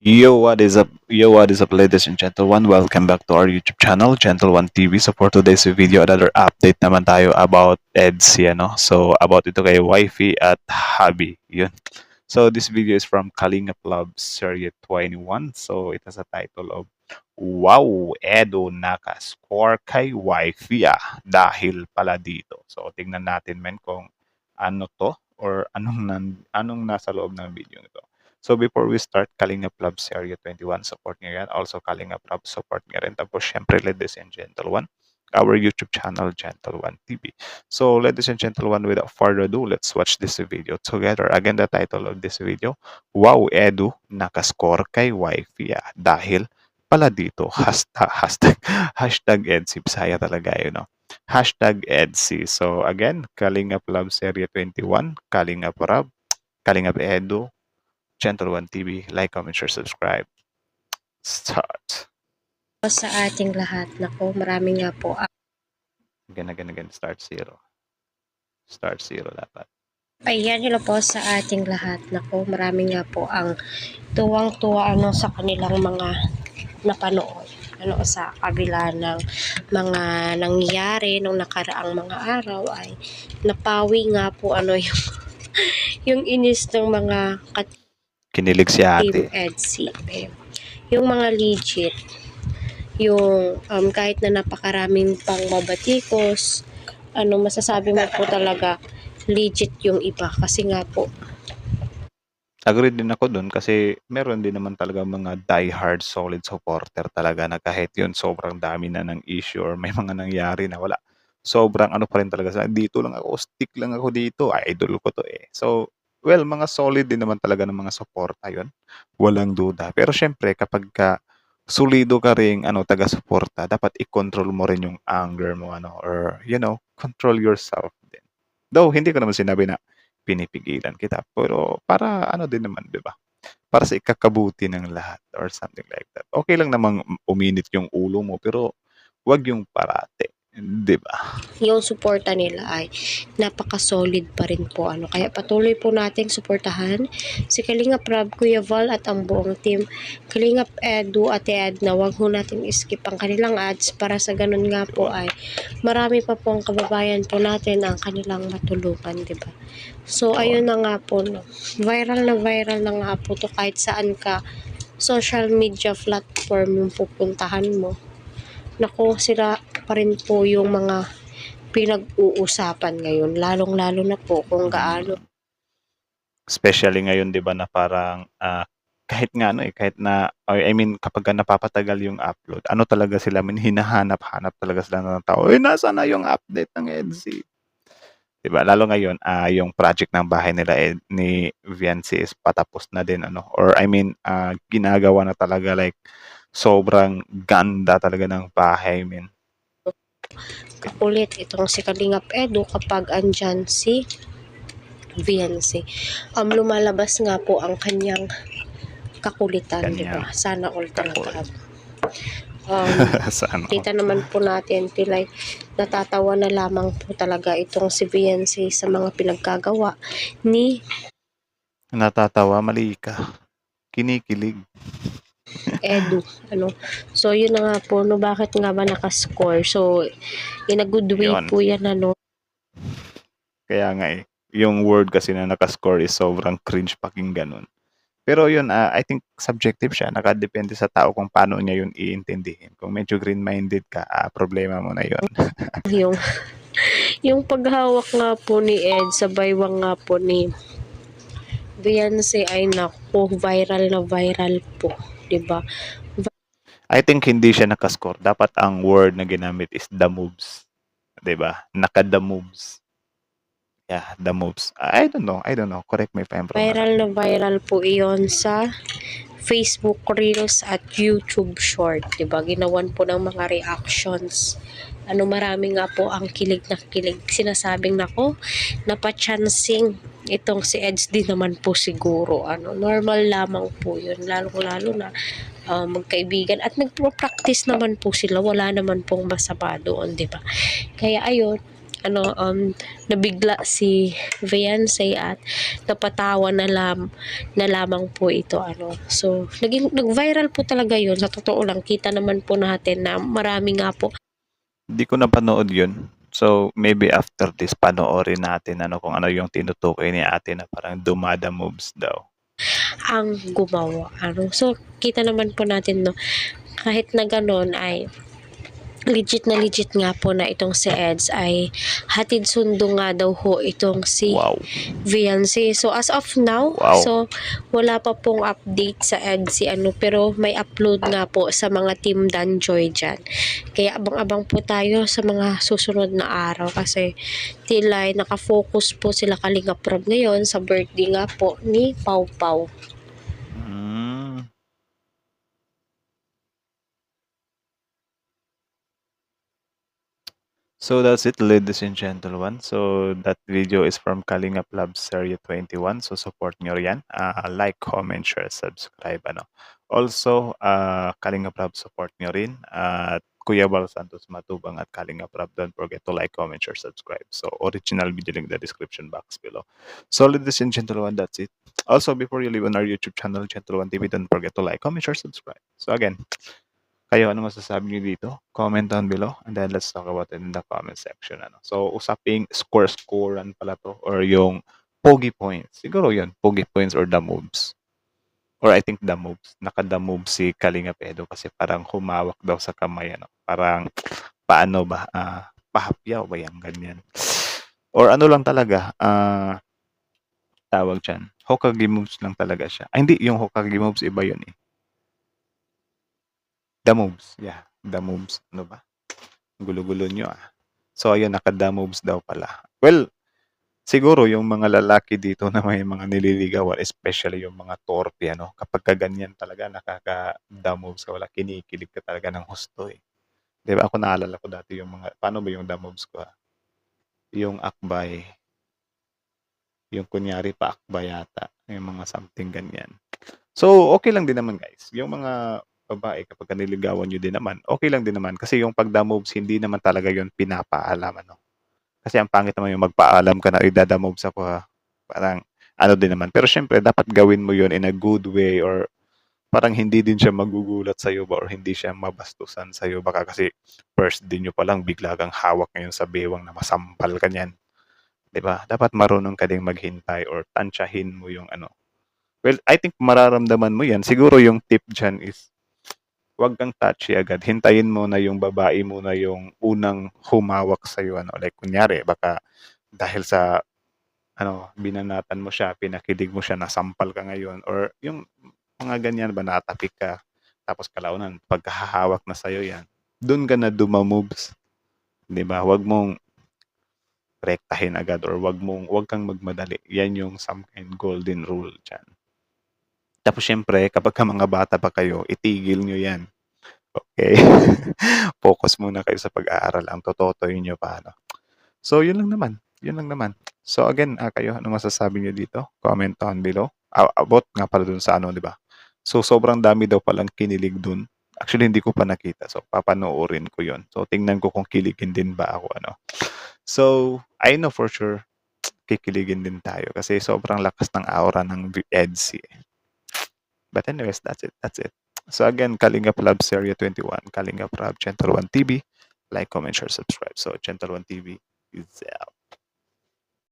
Yo, what is up? Yo, what is up, ladies and gentlemen? Welcome back to our YouTube channel, Gentle One TV. So for today's video, another update naman tayo about EDSI, ano? So about ito kay Wifey at Hubby. Yun. So this video is from Kalinga Club Series 21. So it has a title of Wow, Edo naka-score kay Wifey dahil pala dito. So tingnan natin men kung ano to or anong nasa loob ng video ito. So before we start, Kalingap Club Area 21, support nyo yan. Also, Kalingap Club, support nyo rin. Tapos, syempre, ladies and gentlemen, our YouTube channel, Gentle One TV. So, ladies and gentlemen, without further ado, let's watch this video together. Again, the title of this video, Wow, Edu, nakascore kay Wifey dahil pala dito, hashtag EDSI, Bisaya talaga yun, no? Hashtag EDSI. So, again, Kalingap Club Area 21, Kalingap Rab, Kalingap Edu, Gentle One TV. Like, comment, share, subscribe. Start. Sa ating lahat. Naku, marami nga po. Again. Start zero. Start zero dapat. Ayan, hello po sa ating lahat. Naku, marami nga po ang tuwang-tuwa sa kanilang mga napanood. Sa kabila ng mga nangyari nung nakaraang mga araw ay napawi nga po yung inis ng mga Kinilig si Team ate. EDSI. Yung mga legit, yung kahit na napakaraming pang mabatikos, masasabi mo po talaga legit yung iba kasi nga po Agree din ako dun kasi meron din naman talaga mga die-hard solid supporter talaga na kahit yun sobrang dami na ng issue or may mga nangyari na wala. Sobrang ano pa rin talaga sa dito lang ako, stick lang ako dito, idol ko to eh. So, well, mga solid din naman talaga ng mga suporta yun. Walang duda. Pero syempre kapag solido ka ring taga-suporta, dapat i-control mo rin yung anger mo or control yourself din. Though hindi ko naman sinabi na pinipigilan kita. Pero para ano din naman, 'di ba? Para sa ikakabuti ng lahat or something like that. Okay lang namang uminit yung ulo mo pero 'wag yung parate, 'di ba? yung suporta nila ay napaka-solid pa rin po. Kaya patuloy po nating suportahan si Kalingap Rob, Kuya Val at ang buong team Kalingap Edu at Edna. Huwag ho natin skip ang kanilang ads para sa ganun nga po ay marami pa pong kababayan po natin ang kanilang matulungan, di ba? So, ayun na nga po, no? Viral na nga po to kahit saan ka social media platform yung pupuntahan mo. Naku, sila pa rin po yung mga pinag-uusapan ngayon, lalong-lalo na po kung gaano. Especially ngayon 'di ba na parang kahit nga kahit na I mean kapag napapatagal yung upload, ano talaga sila hinahanap-hanap talaga sila ng tao. Eh nasaan na yung update ng EDSI? 'Di ba? Lalo ngayon, yung project ng bahay nila ni Viancy is patapos na din or I mean, ginagawa na talaga like sobrang ganda talaga ng bahay men. Kakulit itong si Kalingap Edu kapag andyan si Viancy. Lumalabas nga po ang kanyang kakulitan, di ba? Sana all talaga. Kita naman po natin pilay natatawa na lamang po talaga itong si Viancy sa mga pinagkagawa ni Natatawa, mali ka. Kinikilig. Edu. So, yun na nga po, bakit nga ba nakascore? So, in a good way Yun. po yan, Kaya nga yung word kasi na nakascore is sobrang cringe pakinggan nun. Pero yun, I think subjective siya. Nakadepende sa tao kung paano niya yun iintindihin. Kung medyo green-minded ka, problema mo na yun. yung yung paghawak nga po ni Ed sa baywang nga po ni Beyonce ay naku, viral na viral po, 'di ba? I think hindi siya nakascore. Dapat ang word na ginamit is the moves. 'Di ba? Naka-the moves. Yeah, the moves. I don't know. Correct me if I'm wrong. Viral na viral po iyon sa Facebook Reels at YouTube Short, 'di ba? Ginawan po ng mga reactions. Marami nga po ang kilig na kilig. Sinasabing nako, napachancing itong si Eds din naman po siguro. Normal lamang po 'yun, lalo na magkaibigan at nagpo-practice naman po sila. Wala naman pong masama doon, 'di ba? Kaya ayun, nabigla si Viancy at napatawa na lamang po ito So nag-viral po talaga 'yun. Sa totoo lang kita naman po natin na marami nga po Hindi ko napanood yun. So, maybe after this, panoorin natin kung ano yung tinutukoy ni ate na parang dumada moves daw. ang gumawa. So kita naman po natin kahit na gano'n ay legit nga po na itong si Eds ay hatid sundo nga daw ho itong si Wow. Viancy. So as of now, Wow. so wala pa pong update sa Eds pero may upload nga po sa mga Team Danjoy dyan. Kaya abang-abang po tayo sa mga susunod na araw kasi tila nakafocus po sila Kalinga Prab ngayon sa birthday nga po ni Pau Pau. Mm. So that's it, ladies and gentlemen. So that video is from Kalingap Lab Serie 21. So support nyo yan. Like, comment, share, subscribe. Also, Kalingap Lab support nyo rin. At Kuya Bal Santos Matubang at Kalingap Lab. Don't forget to like, comment, share, subscribe. So original video link in the description box below. So ladies and gentlemen, that's it. Also, before you leave on our YouTube channel, Gentle One TV, don't forget to like, comment, share, subscribe. So again, kayo, ano masasabi niyo dito? Comment down below and then let's talk about it in the comment section. So, usaping score-scorean pala to or yung pogi points. Siguro yun, pogi points or the moves. Or I think the moves. Naka-the moves si Kalinga Pedo kasi parang humawak daw sa kamay. Parang, paano ba? Pahapyaw ba yan? Ganyan. Or ano lang talaga, tawag dyan. Hokage moves lang talaga siya. Ay, hindi. Yung Hokage moves, iba yun eh. The moves. Yeah, the moves. Ano ba? Gulo-gulo nyo ah. So, ayun, naka-the moves daw pala. Well, siguro yung mga lalaki dito na may mga nililigawan, especially yung mga torpe, kapag kaganyan talaga, nakaka-the moves ka, wala, kinikilig ka talaga ng husto eh. Di ba? Ako naalala ko dati yung mga, paano ba yung the moves ko ha? Yung akbay, yung kunyari pa akbay yata, yung mga something ganyan. So, okay lang din naman guys. Yung mga babae, kapag niligawan nyo din naman, okay lang din naman. Kasi yung pagda moves, hindi naman talaga yun pinapaalam. Kasi ang pangit naman yung magpaalam ka na, idada moves ako ha. Parang, ano din naman. Pero syempre, dapat gawin mo yun in a good way or parang hindi din siya magugulat sa'yo ba or hindi siya mabastusan sa'yo. Baka kasi first din nyo palang bigla kang hawak ngayon sa bewang na masampal ka niyan. 'Di ba? Dapat marunong ka ding maghintay or tansyahin mo yung Well, I think mararamdaman mo yan. Siguro yung tip dyan is, huwag kang touchy agad. Hintayin mo na yung babae mo na yung unang humawak sa'yo. Like, kunyari, baka dahil sa, binanatan mo siya, pinakilig mo siya, nasampal ka ngayon, or yung mga ganyan ba, natapik ka, tapos kalaunan, pagkahahawak na sa'yo yan, dun ka na dumamoves. Di ba? Huwag mong rektahin agad or huwag kang magmadali. Yan yung some kind golden rule dyan. Tapos syempre, kapag ka mga bata pa kayo, itigil nyo yan. Okay? Focus muna kayo sa pag-aaral. Ang tototoy nyo pa. So, yun lang naman. Yun lang naman. So, again, kayo, ano masasabi nyo dito? Comment down below. About nga pala dun sa di ba? So, sobrang dami daw palang kinilig dun. Actually, hindi ko pa nakita. So, papanoorin ko yun. So, tingnan ko kung kiligin din ba ako. So, I know for sure, kikiligin din tayo. Kasi sobrang lakas ng aura ng EDC. But anyways, that's it. That's it. So again, Kalingap Lab Serie 21, Kalingap Lab Gentle One TV. Like, comment, share, subscribe. So Gentle One TV is out.